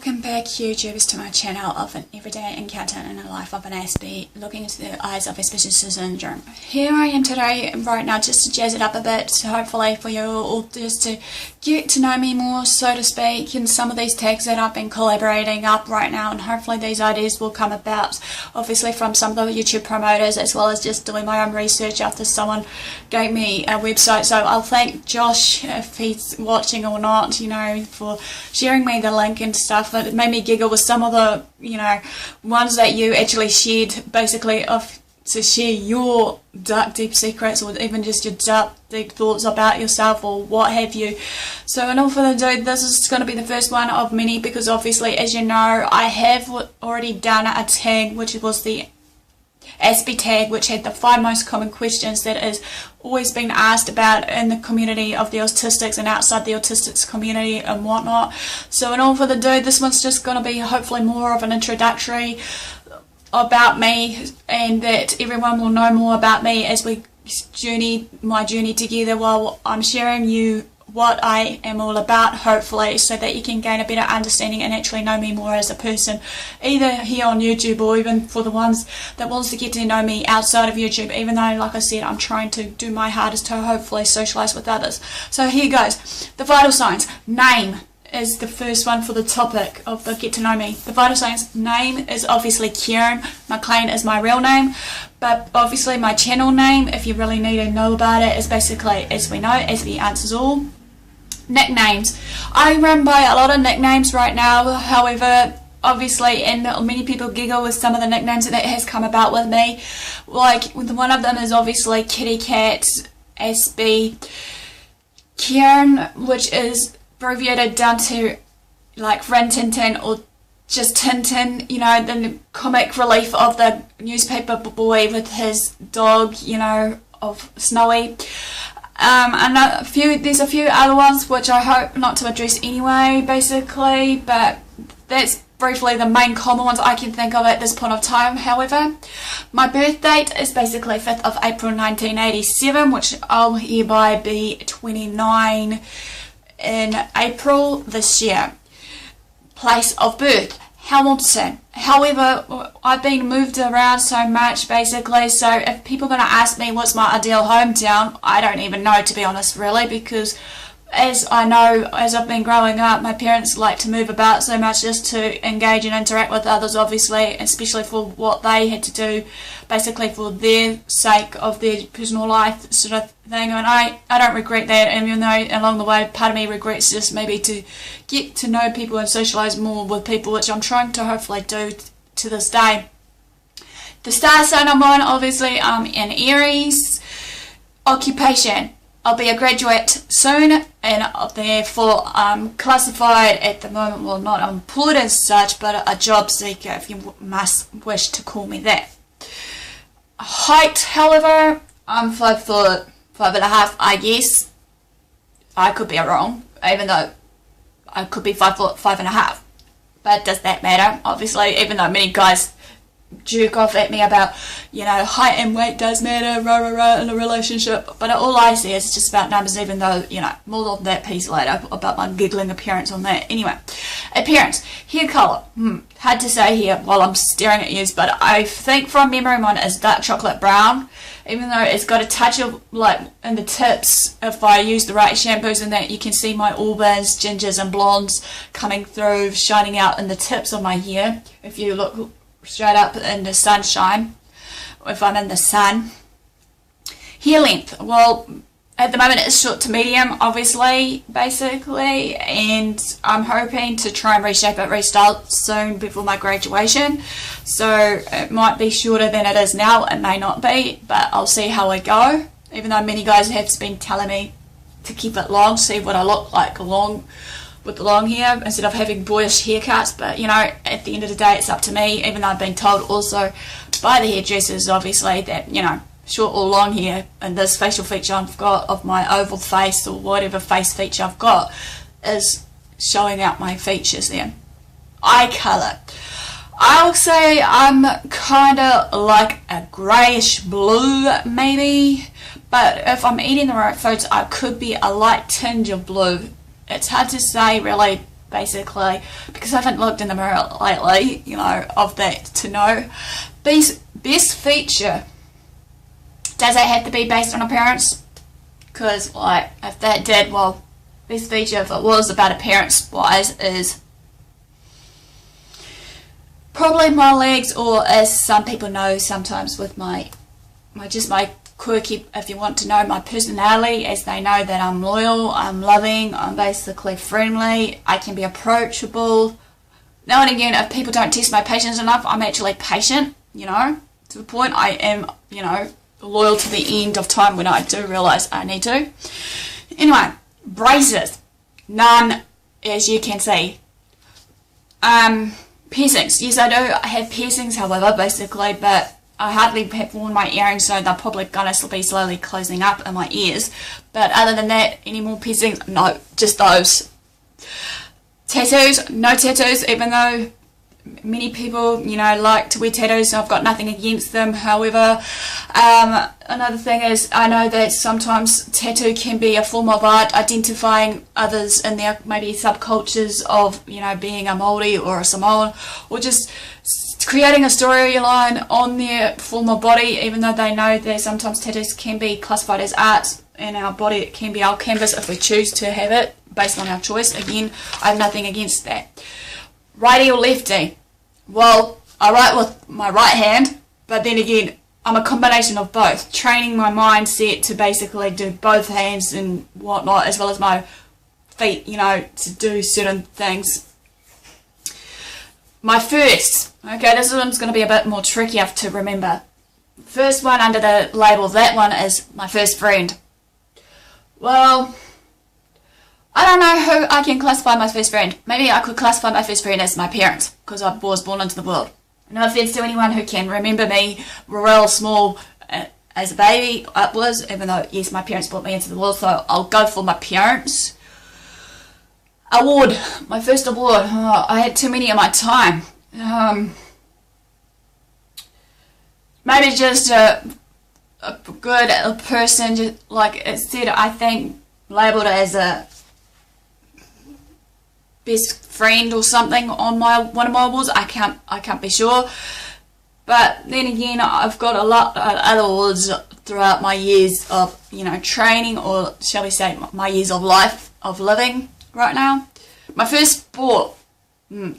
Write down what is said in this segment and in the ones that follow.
Welcome back, YouTubers, to my channel of an everyday encounter in the life of an Aspie, looking into the eyes of Aspie's syndrome. Here I am today, right now, just to jazz it up a bit, hopefully for you all just to get to know me more, so to speak, and some of these tags that I've been collaborating up right now, and hopefully these ideas will come about, obviously from some of the YouTube promoters, as well as just doing my own research after someone gave me a website. So I'll thank Josh, if he's watching or not, you know, for sharing me the link and stuff. It made me giggle with some of the, you know, ones that you actually shared, basically, of to share your dark deep secrets, or even just your dark deep thoughts about yourself or what have you. So in all further ado, this is going to be the first one of many, because obviously, as you know, I have already done a tag which was the Aspie tag, which had the 5 most common questions that is always been asked about in the community of the autistics and outside the autistics community and whatnot. So in all further ado, this one's just going to be hopefully more of an introductory about me, and that everyone will know more about me as we my journey together, while I'm sharing you what I am all about, hopefully, so that you can gain a better understanding and actually know me more as a person, either here on YouTube or even for the ones that wants to get to know me outside of YouTube, even though, like I said, I'm trying to do my hardest to hopefully socialize with others. So here goes. The vital signs. Name is the first one for the topic of the get to know me. The vital signs. Name is obviously Kieran. McLean is my real name, but obviously my channel name, if you really need to know about it, is basically, as we know, AspieAnswersAll. Nicknames. I run by a lot of nicknames right now, however, obviously, and many people giggle with some of the nicknames that has come about with me. Like, one of them is obviously Kitty Cat, Aspie, Kieran, which is abbreviated down to like Rin Tin Tin, or just Tintin, you know, the comic relief of the newspaper boy with his dog, you know, of Snowy. And there's a few other ones which I hope not to address anyway, basically, but that's briefly the main common ones I can think of at this point of time. However, my birth date is basically 5th of April 1987, which I'll hereby be 29 in April this year. Place of birth, Hamilton. However, I've been moved around so much, basically, so if people are going to ask me what's my ideal hometown, I don't even know, to be honest, really, because as I know, as I've been growing up, my parents like to move about so much just to engage and interact with others, obviously, especially for what they had to do, basically for their sake of their personal life sort of thing. And I don't regret that, and even though along the way part of me regrets just maybe to get to know people and socialise more with people, which I'm trying to hopefully do to this day. The star sign I'm on, obviously, in Aries. Occupation, I'll be a graduate soon, and therefore I'm classified at the moment, well, not employed as such, but a job seeker, if you must wish to call me that. Height, however, I'm 5 foot 5.5, I guess. I could be wrong, even though I could be 5 foot 5.5. But does that matter? Obviously, even though many guys jerk off at me about, you know, height and weight does matter, rah rah rah, in a relationship, but all I see is just about numbers, even though, you know, more of that piece later about my giggling appearance on that. Anyway, appearance, hair colour, hard to say here while I'm staring at you, but I think from memory mine is dark chocolate brown, even though it's got a touch of, like, in the tips, if I use the right shampoos and that, you can see my auburns, gingers and blondes coming through, shining out in the tips of my hair, if you look straight up in the sunshine, if I'm in the sun. Hair length, well, at the moment it's short to medium, obviously, basically, and I'm hoping to try and reshape it, restyle soon before my graduation, so it might be shorter than it is now, it may not be, but I'll see how I go, even though many guys have been telling me to keep it long, see what I look like long with the long hair instead of having boyish haircuts. But you know, at the end of the day, it's up to me, even though I've been told also by the hairdressers, obviously, that, you know, short or long hair and this facial feature I've got of my oval face, or whatever face feature I've got, is showing out my features there. Eye colour, I'll say I'm kind of like a greyish blue maybe, but if I'm eating the right foods I could be a light tinge of blue. It's hard to say really basically, because I haven't looked in the mirror lately, you know, of that to know. Best feature, does it have to be based on appearance? Because, like, if that did, well, best feature, if it was about appearance-wise, is probably my legs, or as some people know sometimes with my quirky, if you want to know, my personality, as they know that I'm loyal, I'm loving, I'm basically friendly, I can be approachable. Now and again, if people don't test my patience enough, I'm actually patient, you know, to the point I am, you know, loyal to the end of time when I do realise I need to. Anyway, braces, none, as you can see. Piercings, yes I do have piercings, however, basically, but I hardly have worn my earrings, so they're probably going to be slowly closing up in my ears. But other than that, any more piercings? No, just those. Tattoos? No tattoos, even though many people, you know, like to wear tattoos, so I've got nothing against them. However, another thing is, I know that sometimes tattoo can be a form of art, identifying others in their maybe subcultures of, you know, being a Māori or a Samoan, or just creating a storyline on their form of body, even though they know that sometimes tattoos can be classified as art, and our body, it can be our canvas if we choose to have it based on our choice. Again, I have nothing against that. Righty or lefty? Well, I write with my right hand, but then again, I'm a combination of both, training my mindset to basically do both hands and whatnot, as well as my feet, you know, to do certain things. My first, okay, this one's going to be a bit more trickier to remember. First one under the label, that one is my first friend. Well, I don't know who I can classify my first friend. Maybe I could classify my first friend as my parents, because I was born into the world. No offence to anyone who can remember me real small as a baby upwards, even though, yes, my parents brought me into the world, so I'll go for my parents. Award, my first award. Oh, I had too many in my time. Maybe just a good person, just like it said, I think, labelled as a best friend or something on one of my awards. I can't be sure, but then again, I've got a lot of other awards throughout my years of, you know, training, or shall we say my years of life, of living right now. My first sport, well,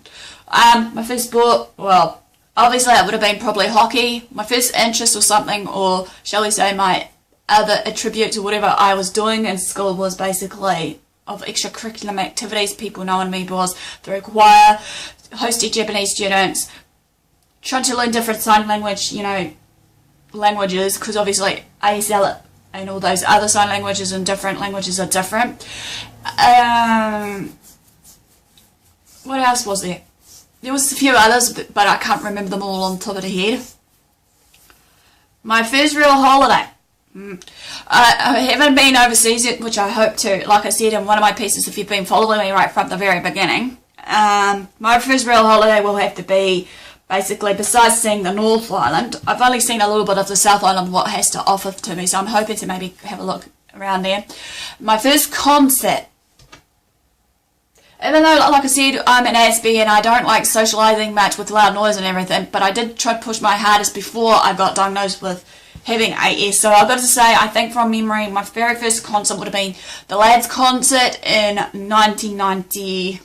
obviously it would have been probably hockey. My first interest or something, or shall we say my other attribute to whatever I was doing in school, was basically of extracurricular activities. People knowing me was through choir, hosted Japanese students, trying to learn different sign language, you know, languages, because obviously ASL and all those other sign languages and different languages are different. What else was there? There was a few others, but I can't remember them all on top of the head. My first real holiday. I haven't been overseas yet, which I hope to. Like I said in one of my pieces, if you've been following me right from the very beginning, my first real holiday will have to be, basically, besides seeing the North Island, I've only seen a little bit of the South Island, what has to offer to me, so I'm hoping to maybe have a look around there. My first concert. Even though, like I said, I'm an Aspie and I don't like socialising much with loud noise and everything, but I did try to push my hardest before I got diagnosed with having AS. So I've got to say, I think from memory, my very first concert would have been the Lads concert in 1990.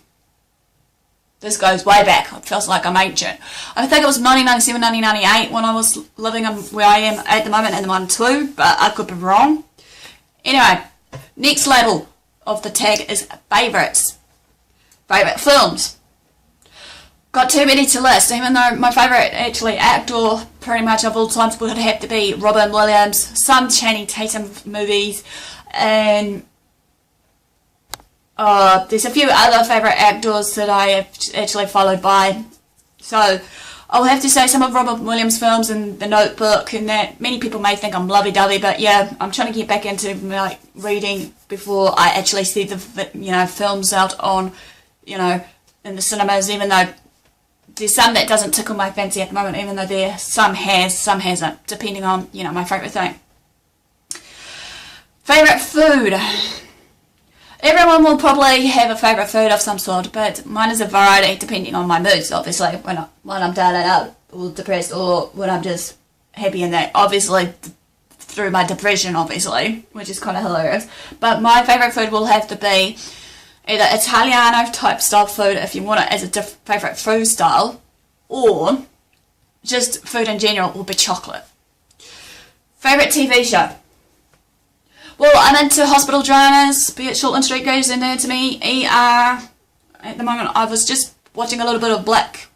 This goes way back. It feels like I'm ancient. I think it was 1997, 1998 when I was living in where I am at the moment in the 1-2, but I could be wrong. Anyway, next label of the tag is favourites. Favourite films. Got too many to list, even though my favourite actually actor pretty much of all times would have to be Robin Williams, some Channing Tatum movies, and there's a few other favourite actors that I have actually followed by. So I'll have to say some of Robin Williams' films and The Notebook, and that many people may think I'm lovey-dovey, but yeah, I'm trying to get back into like reading before I actually see the, you know, films out on, you know, in the cinemas, even though there's some that doesn't tickle my fancy at the moment, even though there some has, some hasn't, depending on, you know, my favourite thing. Favourite food. Everyone will probably have a favourite food of some sort, but mine is a variety depending on my moods, obviously, when I'm down and out or depressed, or when I'm just happy in that, obviously, through my depression, obviously, which is kind of hilarious. But my favourite food will have to be either Italiano type style food, if you want it as a favourite food style, or just food in general will be chocolate. Favourite TV show? Well, I'm into hospital dramas, be it Shortland Street, Grey's Anatomy, ER. At the moment, I was just watching a little bit of Black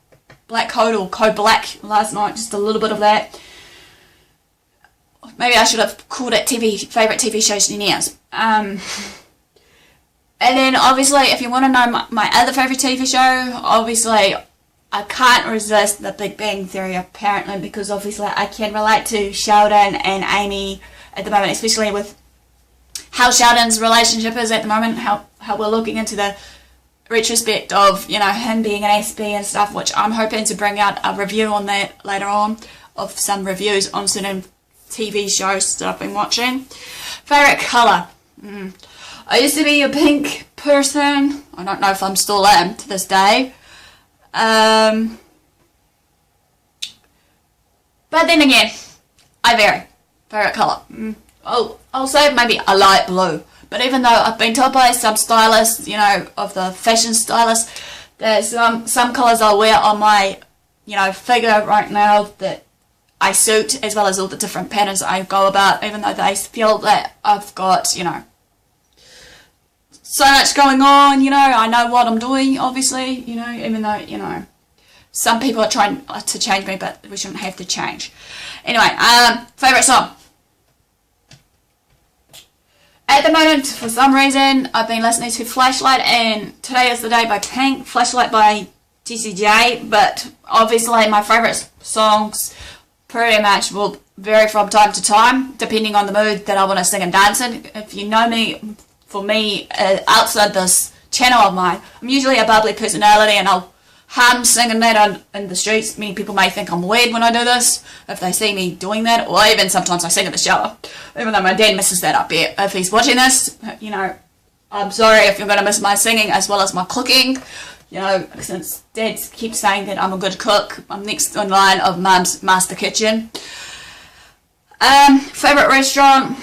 Code or Code Black last night, just a little bit of that. Maybe I should have called it favourite TV shows in years. And then, obviously, if you want to know my other favourite TV show, obviously, I can't resist The Big Bang Theory, apparently, because obviously I can relate to Sheldon and Amy at the moment, especially with how Sheldon's relationship is at the moment, how we're looking into the retrospect of, you know, him being an Aspie and stuff, which I'm hoping to bring out a review on that later on, of some reviews on certain TV shows that I've been watching. Favourite colour? I used to be a pink person. I don't know if I'm still am to this day. But then again, I vary. Favourite colour? I'll say maybe a light blue. But even though I've been told by some stylists, you know, of the fashion stylists, there's some colours I'll wear on my, you know, figure right now that I suit, as well as all the different patterns I go about, even though they feel that I've got, you know, so much going on, you know, I know what I'm doing, obviously, you know, even though, you know, some people are trying to change me, but we shouldn't have to change. Anyway, favourite song? At the moment, for some reason, I've been listening to Flashlight and Today Is the Day by Pink, Flashlight by TCJ, but obviously my favourite songs pretty much will vary from time to time, depending on the mood that I want to sing and dance in. If you know me, for me, outside this channel of mine, I'm usually a bubbly personality, and I'll hum singing that in the streets. Many people may think I'm weird when I do this, if they see me doing that, or even sometimes I sing in the shower, even though my dad misses that up here. If he's watching this, you know, I'm sorry if you're going to miss my singing as well as my cooking, you know, since Dad keeps saying that I'm a good cook. I'm next in line of Mum's master kitchen. Favourite restaurant?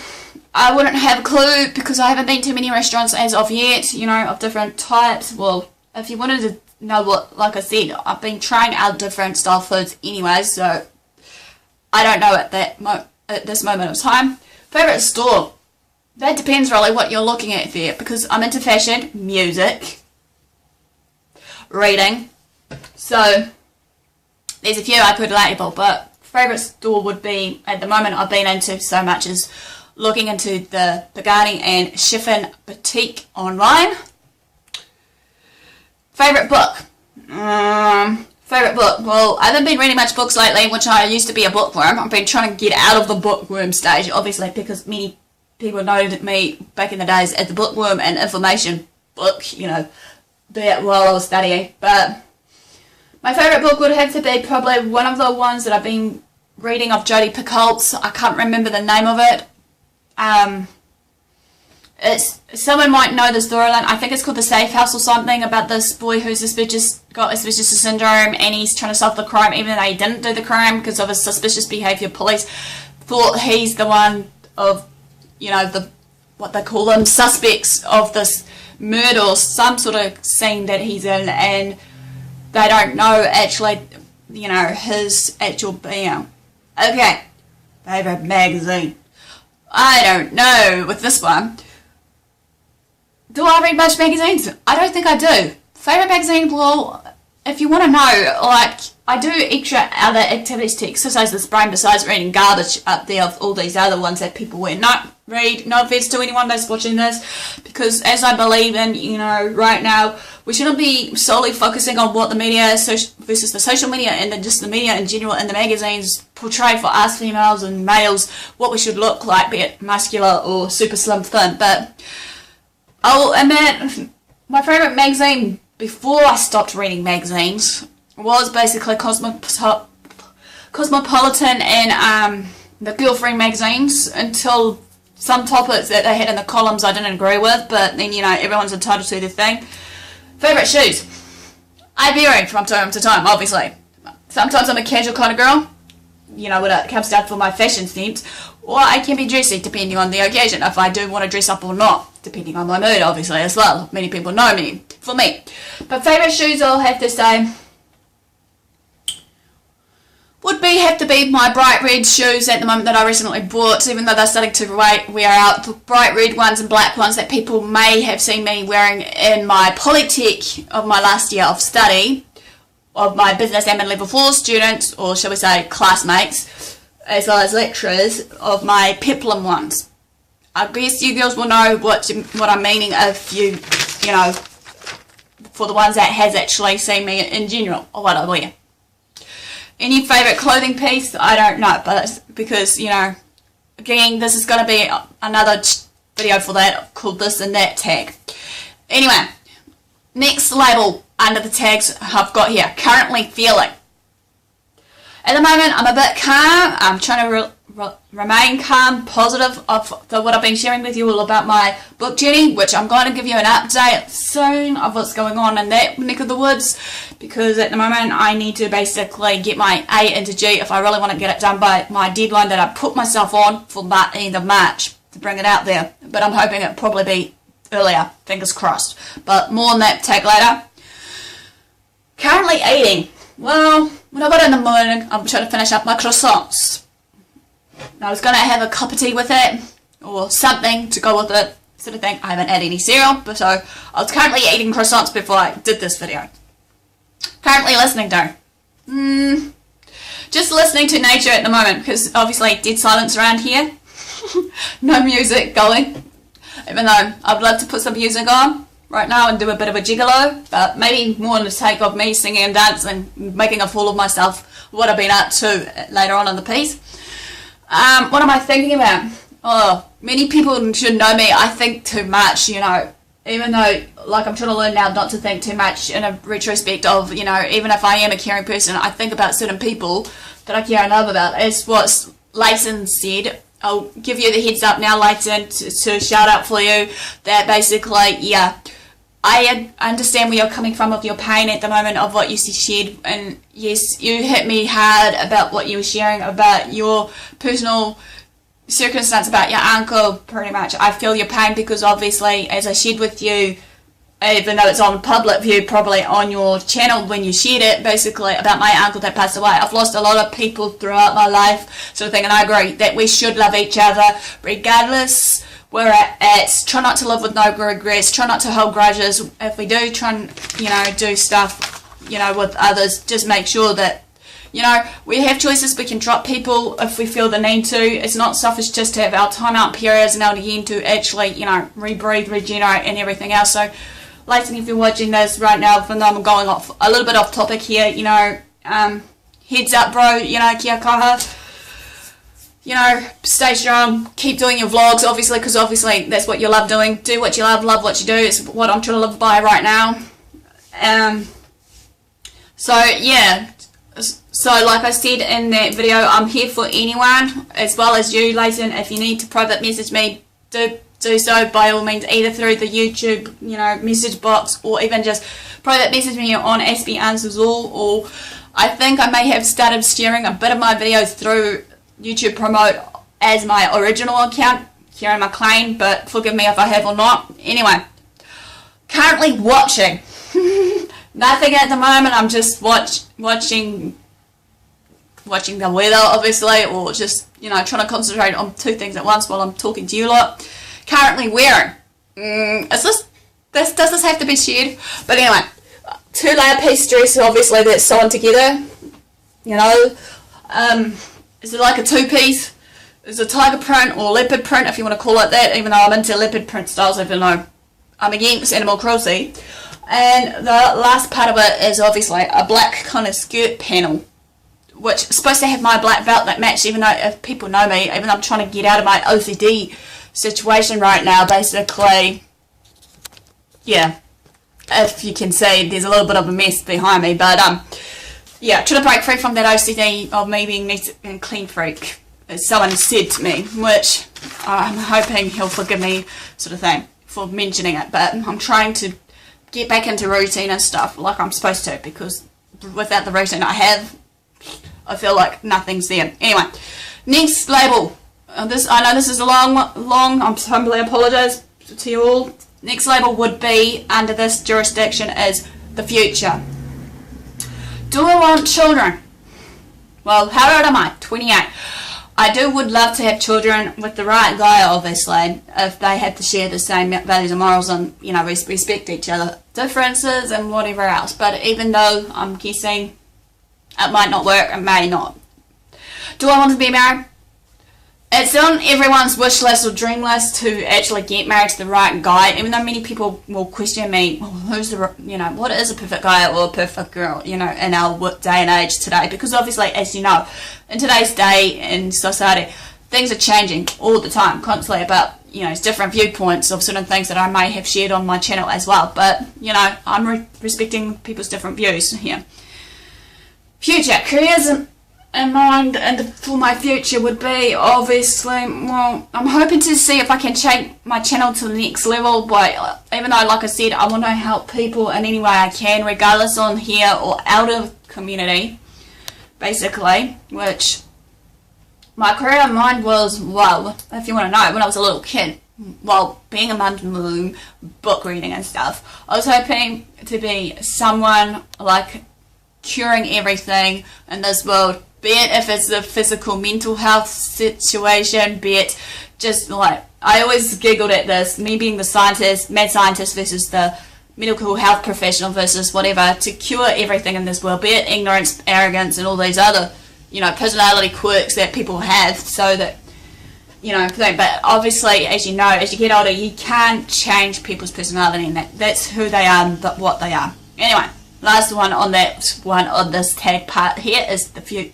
I wouldn't have a clue, because I haven't been to many restaurants as of yet, you know, of different types. Well, if you wanted to know what, like I said, I've been trying out different style foods anyway, so I don't know at this moment of time. Favourite store? That depends really what you're looking at there, because I'm into fashion, music, reading, so there's a few I could label, but favourite store would be, at the moment I've been into so much as looking into the Pagani and Chiffon boutique online. Favourite book? Favourite book? Well, I haven't been reading much books lately, which I used to be a bookworm. I've been trying to get out of the bookworm stage, obviously, because many people noted me back in the days as the bookworm and information book, you know, that while I was studying. But my favourite book would have to be probably one of the ones that I've been reading of Jodi Picoult's. I can't remember the name of it. It's, someone might know the storyline. I think it's called The Safe House or something, about this boy who's got asbestos syndrome, and he's trying to solve the crime even though he didn't do the crime because of his suspicious behaviour. Police thought he's the one of, you know, the, what they call them, suspects of this murder or some sort of scene that he's in, and they don't know actually, you know, his actual being. Okay, favourite magazine? I don't know with this one. Do I read much magazines? I don't think I do. Favourite magazine? Well, if you want to know, like, I do extra other activities to exercise this brain besides reading garbage up there of all these other ones that people will not read. No offence to anyone that's watching this, because as I believe in, you know, right now, we shouldn't be solely focusing on what the media versus the social media and then just the media in general and the magazines portray for us females and males what we should look like, be it muscular or super slim thin. But I'll admit, my favourite magazine before I stopped reading magazines was basically Cosmopolitan and the Girlfriend magazines until some topics that they had in the columns I didn't agree with, but then, you know, everyone's entitled to their thing. Favourite shoes? I vary from time to time, obviously. Sometimes I'm a casual kind of girl, you know, when it comes down for my fashion sense, or I can be dressy depending on the occasion, if I do want to dress up or not, depending on my mood, obviously, as well. Many people know me, for me. But favourite shoes, I'll have to say, would have to be my bright red shoes at the moment that I recently bought, even though they're starting to wear out. The bright red ones and black ones that people may have seen me wearing in my Polytech of my last year of study, of my business admin level 4 students, or shall we say classmates, as well as lecturers, of my peplum ones. I guess you girls will know what I'm meaning if you know, for the ones that has actually seen me in general, or what I wear. Any favourite clothing piece? I don't know, but it's because, you know, again, this is going to be another video for that, called This and That Tag. Anyway, next label under the tags I've got here, currently feeling. At the moment, I'm a bit calm. I'm trying to remain calm, positive of what I've been sharing with you all about my book journey, which I'm going to give you an update soon of what's going on in that neck of the woods, because at the moment I need to basically get my A into G if I really want to get it done by my deadline that I put myself on for the end of March to bring it out there. But I'm hoping it'll probably be earlier, fingers crossed. But more on that tag later. Currently eating. Well, when I got in the morning, I'm trying to finish up my croissants. I was going to have a cup of tea with it, or something to go with it, sort of thing. I haven't had any cereal, but so I was currently eating croissants before I did this video. Currently listening to, just listening to nature at the moment, because obviously dead silence around here. No music going, even though I'd love to put some music on right now and do a bit of a gigolo, but maybe more in the take of me singing and dancing, making a fool of myself, what I've been up to later on in the piece. What am I thinking about? Oh, many people should know me. I think too much, you know, even though, like, I'm trying to learn now not to think too much in a retrospect of, you know, even if I am a caring person, I think about certain people that I care and love about. As what Layton said, I'll give you the heads up now, Layton, to shout out for you, that basically, yeah, I understand where you're coming from with your pain at the moment of what you shared, and yes, you hit me hard about what you were sharing about your personal circumstance about your uncle, pretty much. I feel your pain because obviously, as I shared with you, even though it's on public view, probably on your channel when you shared it, basically about my uncle that passed away. I've lost a lot of people throughout my life, sort of thing, and I agree that we should love each other regardless where at. Try not to live with no regrets, try not to hold grudges. If we do try and, you know, do stuff, you know, with others, just make sure that, you know, we have choices. We can drop people if we feel the need to. It's not selfish just to have our time out periods now and again to actually, you know, rebreathe, regenerate and everything else. So, Layton, if you're watching this right now, even though I'm going off a little bit off topic here, you know, heads up, bro, you know, kia kaha. You know, stay strong, keep doing your vlogs, obviously, because obviously that's what you love doing. Do what you love what you do. It's what I'm trying to live by right now. So, yeah. So, like I said in that video, I'm here for anyone, as well as you, Layton. If you need to private message me, do so by all means, either through the YouTube, you know, message box, or even just private message me on AspieAnswersAll, or I think I may have started sharing a bit of my videos through YouTube Promote as my original account, Kieran McLean, but forgive me if I have or not. Anyway, currently watching. Nothing at the moment. I'm just watching the weather, obviously, or just, you know, trying to concentrate on two things at once while I'm talking to you lot. Currently wearing. Does this have to be shared? But anyway, 2-layer piece dress, obviously, that's sewn together. You know, is it like a two-piece? Is it tiger print or leopard print, if you want to call it that, even though I'm into leopard print styles, even though I'm against animal cruelty. And the last part of it is obviously a black kind of skirt panel, which is supposed to have my black belt that match, even though if people know me, even though I'm trying to get out of my OCD situation right now, basically, yeah, if you can see, there's a little bit of a mess behind me, but yeah, trying to break free from that OCD of me being neat and clean freak. someone said to me, which I'm hoping he'll forgive me, sort of thing, for mentioning it. But I'm trying to get back into routine and stuff like I'm supposed to, because without the routine I feel like nothing's there. Anyway, next label. I know this is a long. I humbly apologise to you all. Next label would be under this jurisdiction is the future. Do I want children? Well, how old am I? 28. I would love to have children with the right guy, obviously, if they had to share the same values and morals and, you know, respect each other differences and whatever else. But even though I'm guessing it might not work, it may not. Do I want to be married? It's on everyone's wish list or dream list to actually get married to the right guy, even though many people will question me, well, what is a perfect guy or a perfect girl, in our day and age today? Because obviously, as you know, in today's day in society, things are changing all the time, constantly, about, different viewpoints of certain things that I may have shared on my channel as well. But, I'm respecting people's different views here. Future, careers in mind and for my future would be, obviously, well, I'm hoping to see if I can take my channel to the next level, but even though, like I said, I want to help people in any way I can, regardless on here or out of community, basically, which my career in mind was, well, if you want to know, when I was a little kid, well, being a mum to womb, book reading and stuff, I was hoping to be someone like curing everything in this world, be it if it's a physical mental health situation, be it just like, I always giggled at this, me being the mad scientist versus the medical health professional versus whatever, to cure everything in this world, be it ignorance, arrogance and all these other, personality quirks that people have, so that, but obviously, as you know, as you get older, you can't change people's personality, and that's who they are and what they are. Anyway, last one on this tag part here is the future.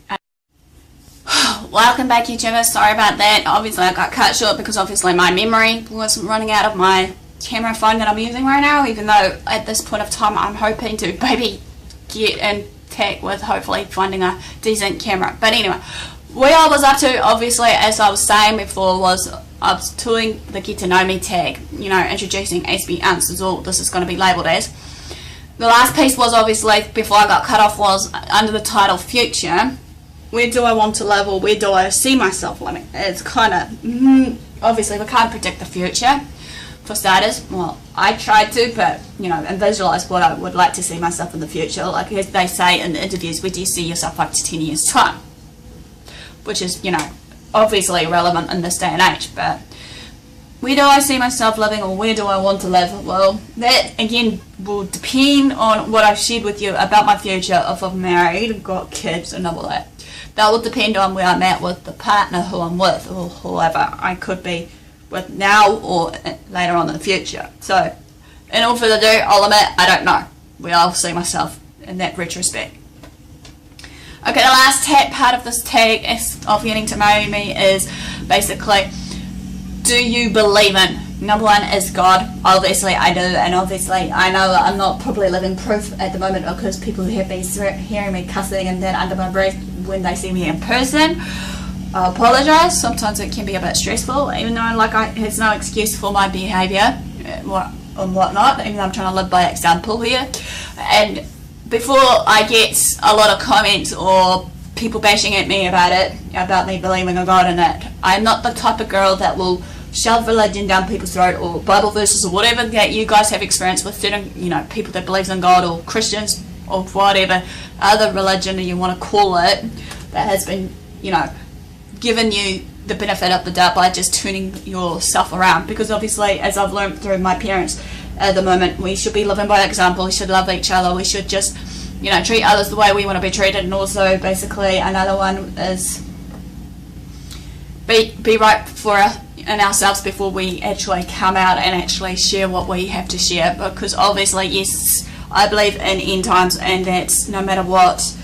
Welcome back, YouTubers. Sorry about that. Obviously, I got cut short because obviously my memory was running out of my camera phone that I'm using right now, even though at this point of time I'm hoping to maybe get in tech with hopefully finding a decent camera. But anyway, what I was up to, obviously, as I was saying before, was I was doing the Get to Know Me tag, introducing AspieAnswersAll. This is going to be labelled as. The last piece was, obviously, before I got cut off, was under the title Future. Where do I want to live, or where do I see myself living? It's kind of, obviously we can't predict the future, for starters. Well, I tried to, but, and visualise what I would like to see myself in the future. Like as they say in the interviews, where do you see yourself 5 to 10 years time? Which is, obviously relevant in this day and age, but where do I see myself living, or where do I want to live? Well, that again will depend on what I've shared with you about my future, if I'm married, got kids and all that. That will depend on where I'm at with the partner who I'm with, or whoever I could be with now or later on in the future. So, in all further ado, I'll admit, I don't know where I'll see myself in that retrospect. Okay, the last part of this tag of getting to know me is basically, do you believe in? Number one is God. Obviously I do, and obviously I know I'm not probably living proof at the moment, because people have been hearing me cussing and that under my breath when they see me in person. I apologise. Sometimes it can be a bit stressful, even though it's no excuse for my behaviour and whatnot, even though I'm trying to live by example here. And before I get a lot of comments or people bashing at me about me believing in God and that, I'm not the type of girl that will shove religion down people's throat, or Bible verses, or whatever that you guys have experienced with certain, people that believes in God, or Christians, or whatever other religion you want to call it, that has been, given you the benefit of the doubt by just turning yourself around. Because obviously, as I've learned through my parents at the moment, we should be living by example. We should love each other. We should just, treat others the way we want to be treated. And also, basically, another one is be right in ourselves before we actually come out and actually share what we have to share. Because obviously, yes, I believe in end times, and that's no matter what,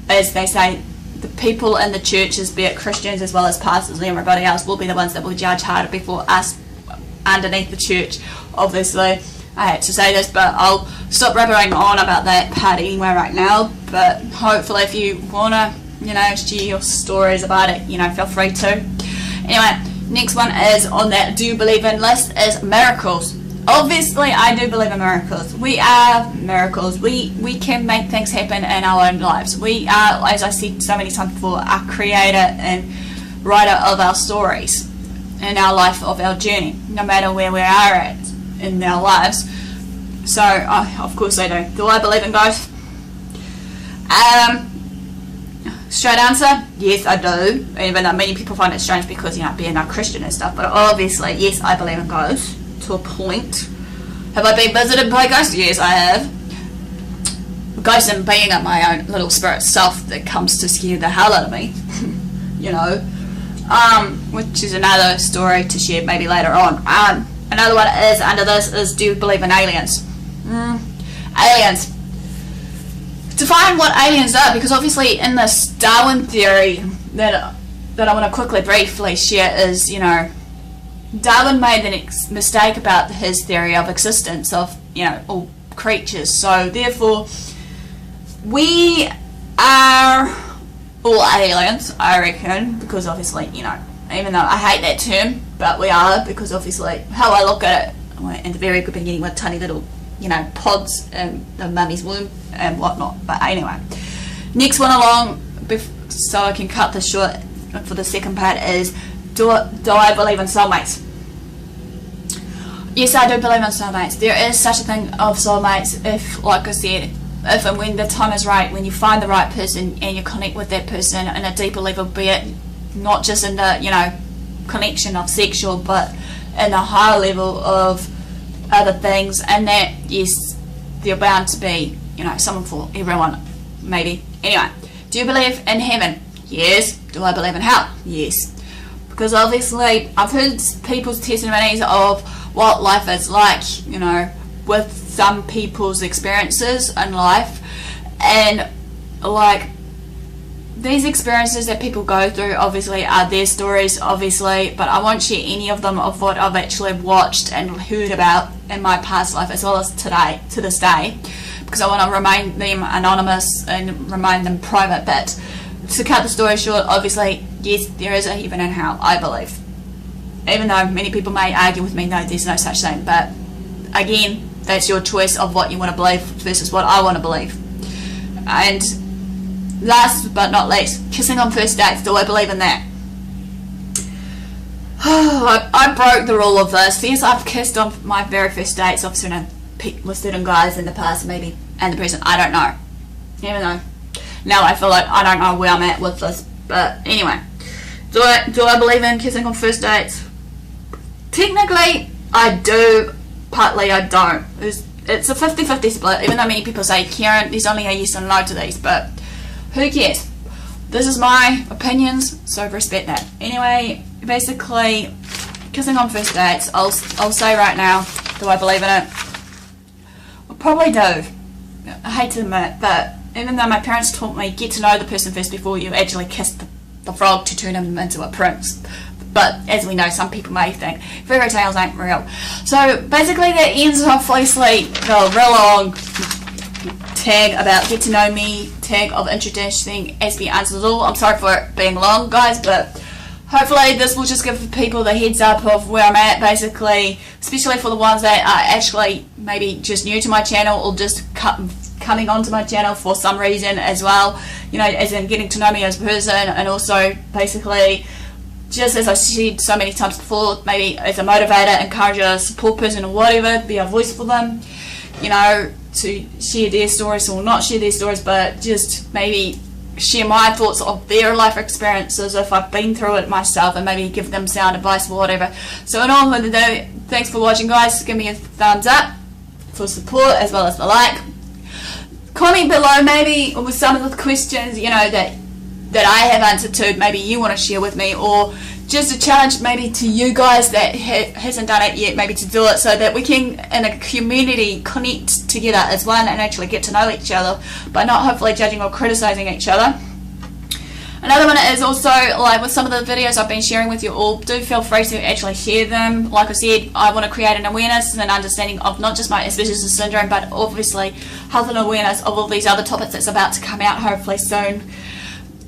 as they say, the people in the churches, be it Christians as well as pastors and everybody else, will be the ones that will judge harder before us underneath the church. Obviously, I had to say this, but I'll stop rabbiting on about that part anyway right now. But hopefully, if you want to you know, share your stories about it, you know, feel free to. Anyway, next one is on that do you believe in list is miracles. Obviously, I do believe in miracles. We are miracles. We can make things happen in our own lives. We are, as I said so many times before, a creator and writer of our stories in our life, of our journey, no matter where we are at in our lives. So, of course I do. Do I believe in ghosts? Straight answer, yes I do, even though many people find it strange because, you know, being a Christian and stuff, but obviously, yes, I believe in ghosts, to a point. Have I been visited by ghosts? Yes, I have. Ghosts and being at my own little spirit self that comes to scare the hell out of me, you know, which is another story to share maybe later on. Another one is, under this, is do you believe in aliens? Aliens. Define what aliens are, because obviously in this Darwin theory that I want to quickly briefly share is, you know, Darwin made the mistake about his theory of existence of, you know, all creatures. So therefore, we are all aliens, I reckon, because obviously, you know, even though I hate that term, but we are, because obviously how I look at it, in the very good beginning with tiny little, you know, pods in the mummy's womb and whatnot. But anyway, next one along, so I can cut this short for the second part, is do I believe in soulmates? Yes, I do believe in soulmates. There is such a thing of soulmates if, like I said, if and when the time is right, when you find the right person and you connect with that person on a deeper level, be it not just in the, you know, connection of sexual, but in a higher level of other things, and that, yes, they're bound to be, you know, someone for everyone, maybe. Anyway, do you believe in heaven? Yes. Do I believe in hell? Yes. Because obviously I've heard people's testimonies of what life is like, you know, with some people's experiences in life, and like these experiences that people go through obviously are their stories, obviously, but I won't share any of them of what I've actually watched and heard about in my past life as well as today, to this day, because I want to remain them anonymous and remain them private. But to cut the story short, obviously, yes, there is a heaven and hell, I believe. Even though many people may argue with me, no, there's no such thing. But again, that's your choice of what you want to believe versus what I want to believe. And last but not least, kissing on first dates. Do I believe in that? I broke the rule of this. Yes, I've kissed on my very first dates with certain guys in the past, maybe, and the present. I don't know. Even though now I feel like I don't know where I'm at with this. But anyway, do I believe in kissing on first dates? Technically, I do. Partly, I don't. It's a 50-50 split. Even though many people say, Karen, there's only a yes and no to these, but who cares? This is my opinions, so respect that. Anyway, basically, kissing on first dates, I'll say right now, do I believe in it? I probably do. I hate to admit, but even though my parents taught me, get to know the person first before you actually kiss the frog to turn him into a prince. But as we know, some people may think fairy tales ain't real. So basically that ends off obviously the real long tag about get to know me, tag of introducing AspieAnswersAll. I'm sorry for it being long, guys, but hopefully this will just give people the heads up of where I'm at, basically, especially for the ones that are actually maybe just new to my channel or just coming onto my channel for some reason as well, you know, as in getting to know me as a person, and also basically, just as I said so many times before, maybe as a motivator, encourager, support person or whatever, be a voice for them, you know, to share their stories or not share their stories, but just maybe share my thoughts of their life experiences if I've been through it myself, and maybe give them sound advice or whatever. So in all of the day, thanks for watching, guys. Give me a thumbs up for support as well as the like. Comment below maybe with some of the questions, you know, that I have answered to, maybe you want to share with me, or just a challenge maybe to you guys that hasn't done it yet, maybe to do it, so that we can in a community connect together as one and actually get to know each other, but not hopefully judging or criticizing each other. Another one is also, like with some of the videos I've been sharing with you all, do feel free to actually share them. Like I said, I want to create an awareness and an understanding of not just my Asperger's syndrome, but obviously health and awareness of all these other topics that's about to come out hopefully soon.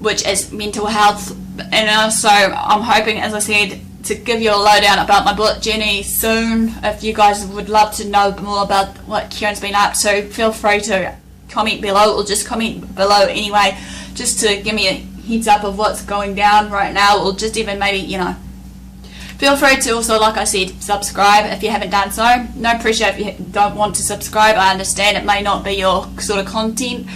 which is mental health. And also I'm hoping, as I said, to give you a lowdown about my bullet journey soon. If you guys would love to know more about what Kieran's been up to, feel free to comment below, or just comment below anyway, just to give me a heads up of what's going down right now, or just even maybe, you know, feel free to also, like I said, subscribe if you haven't done so. No pressure if you don't want to subscribe. I understand it may not be your sort of content,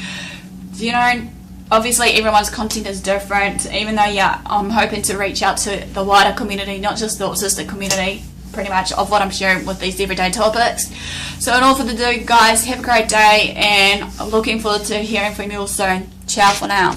you know. Obviously everyone's content is different, even though, yeah, I'm hoping to reach out to the wider community, not just the autistic community, pretty much, of what I'm sharing with these everyday topics. So in all further ado, guys, have a great day, and I'm looking forward to hearing from you all soon. Ciao for now.